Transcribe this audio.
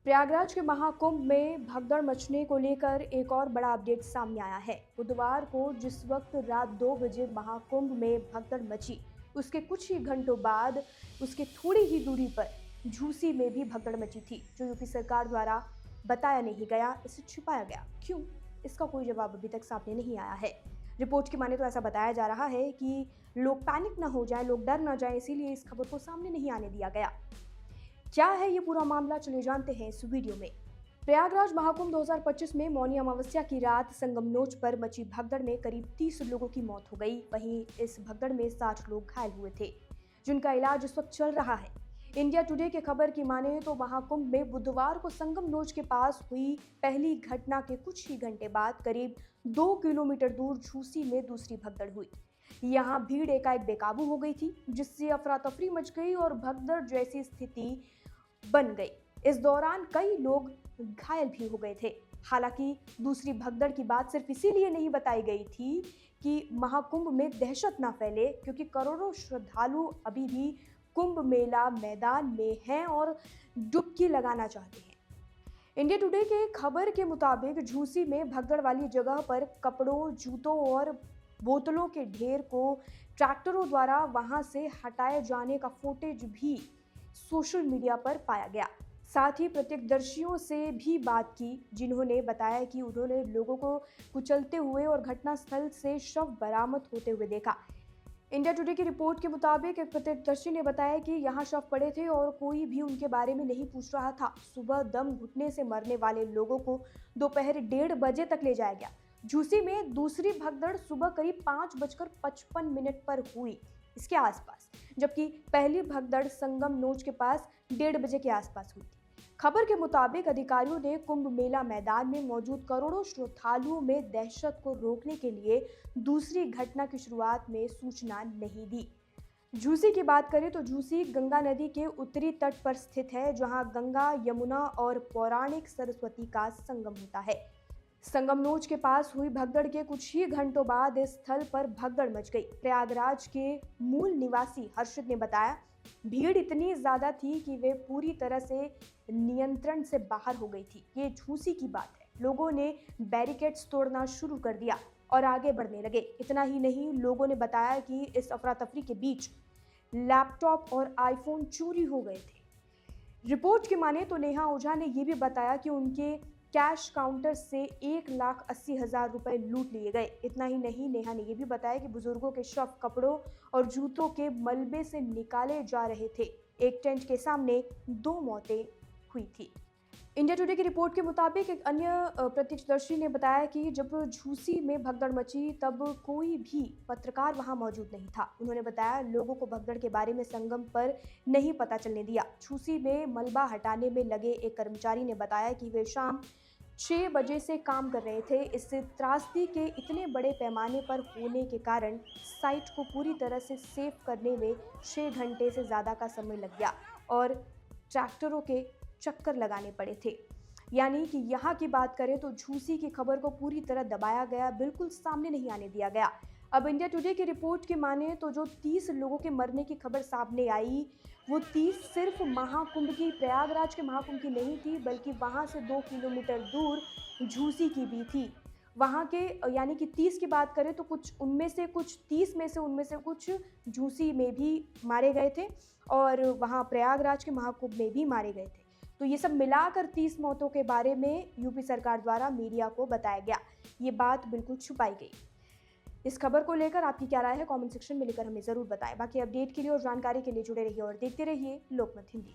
प्रयागराज के महाकुंभ में भगदड़ मचने को लेकर एक और बड़ा अपडेट सामने आया है। बुधवार को जिस वक्त रात 2 बजे महाकुंभ में भगदड़ मची, उसके कुछ ही घंटों बाद उसके थोड़ी ही दूरी पर झूसी में भी भगदड़ मची थी, जो यूपी सरकार द्वारा बताया नहीं गया, इसे छिपाया गया। क्यों? इसका कोई जवाब अभी तक सामने नहीं आया है। रिपोर्ट की माने तो ऐसा बताया जा रहा है कि लोग पैनिक ना हो जाए, लोग डर ना जाए, इसीलिए इस खबर को सामने नहीं आने दिया गया। क्या है ये पूरा मामला, चलिए जानते हैं इस वीडियो में। प्रयागराज महाकुंभ 2025 में मौनी अमावस्या की रात संगमनोच पर मची भगदड़ में करीब 30 लोगों की मौत हो गई। वहीं इस भगदड़ में 60 लोग घायल हुए थे, जिनका इलाज इस वक्त चल रहा है। इंडिया टुडे के खबर की माने तो महाकुंभ में बुधवार को संगमनोच के पास हुई पहली घटना के कुछ ही घंटे बाद करीब 2 किलोमीटर दूर झूसी में दूसरी भगदड़ हुई। यहाँ भीड़ एकाएक बेकाबू हो गई थी, जिससे अफरा तफरी मच गई और भगदड़ जैसी स्थिति बन गई। इस दौरान कई लोग घायल भी हो गए थे। हालांकि दूसरी भगदड़ की बात सिर्फ इसीलिए नहीं बताई गई थी कि महाकुंभ में दहशत ना फैले, क्योंकि करोड़ों श्रद्धालु अभी भी कुंभ मेला मैदान में हैं और डुबकी लगाना चाहते हैं। इंडिया टुडे के खबर के मुताबिक झूसी में भगदड़ वाली जगह पर कपड़ों, जूतों और बोतलों के ढेर को ट्रैक्टरों द्वारा वहां से हटाए जाने का फुटेज भी सोशल मीडिया पर पाया गया। साथ ही प्रत्यक्षदर्शियों से भी बात की, जिन्होंने बताया कि उन्होंने लोगों को कुचलते हुए और घटनास्थल से शव बरामद होते हुए देखा। इंडिया टुडे की रिपोर्ट के मुताबिक एक प्रत्यक्षदर्शी ने बताया कि यहाँ शव पड़े थे और कोई भी उनके बारे में नहीं पूछ रहा था। सुबह दम घुटने से मरने वाले लोगों को दोपहर 1:30 बजे तक ले जाया गया। झूसी में दूसरी भगदड़ सुबह करीब 5:55 पर हुई, इसके आसपास, जबकि पहली भगदड़ संगमनोच के पास 1:30 बजे के आसपास हुई थी। खबर के मुताबिक अधिकारियों ने कुंभ मेला मैदान में मौजूद करोड़ों श्रद्धालुओं में दहशत को रोकने के लिए दूसरी घटना की शुरुआत में सूचना नहीं दी। झूसी की बात करें तो झूसी गंगा नदी के उत्तरी तट पर स्थित है, जहां गंगा, यमुना और पौराणिक सरस्वती का संगम होता है। संगमनोच के पास हुई भगदड़ के कुछ ही घंटों बाद इस स्थल पर भगदड़ मच गई। प्रयागराज के मूल निवासी हर्षित ने बताया, भीड़ इतनी ज्यादा थी कि वे पूरी तरह से नियंत्रण से बाहर हो गई थी। ये झूसी की बात है। लोगों ने बैरिकेड्स तोड़ना शुरू कर दिया और आगे बढ़ने लगे। इतना ही नहीं, लोगों ने बताया कि इस अफरा तफरी के बीच लैपटॉप और आईफोन चोरी हो गए थे। रिपोर्ट की माने तो नेहा ओझा ने यह भी बताया कि उनके कैश काउंटर से 1,80,000 रुपए लूट लिए गए। इतना ही नहीं, नेहा ने यह भी बताया कि बुजुर्गों के शव कपड़ों और जूतों के मलबे से निकाले जा रहे थे। एक टेंट के सामने 2 मौतें हुई थी। इंडिया टुडे की रिपोर्ट के मुताबिक एक अन्य प्रत्यक्षदर्शी ने बताया कि जब झूसी में भगदड़ मची तब कोई भी पत्रकार वहां मौजूद नहीं था। उन्होंने बताया, लोगों को भगदड़ के बारे में संगम पर नहीं पता चलने दिया। झूसी में मलबा हटाने में लगे एक कर्मचारी ने बताया कि वे शाम 6 बजे से काम कर रहे थे। इस त्रासदी के इतने बड़े पैमाने पर होने के कारण साइट को पूरी तरह से सेफ करने में 6 घंटे से ज़्यादा का समय लग गया और ट्रैक्टरों के चक्कर लगाने पड़े थे। यानी कि यहाँ की बात करें तो झूसी की खबर को पूरी तरह दबाया गया, बिल्कुल सामने नहीं आने दिया गया। अब इंडिया टुडे की रिपोर्ट की माने तो जो 30 लोगों के मरने की खबर सामने आई, वो 30 सिर्फ महाकुंभ की, प्रयागराज के महाकुंभ की नहीं थी, बल्कि वहाँ से 2 किलोमीटर दूर झूसी की भी थी। वहाँ के यानी कि 30 की बात करें तो कुछ 30 में से उनमें से कुछ झूसी में भी मारे गए थे और वहाँ प्रयागराज के महाकुंभ में भी मारे गए थे। तो ये सब मिलाकर 30 मौतों के बारे में यूपी सरकार द्वारा मीडिया को बताया गया। ये बात बिल्कुल छुपाई गई। इस खबर को लेकर आपकी क्या राय है, कमेंट सेक्शन में लिखकर हमें जरूर बताएं। बाकी अपडेट के लिए और जानकारी के लिए जुड़े रहिए और देखते रहिए लोकमत हिंदी।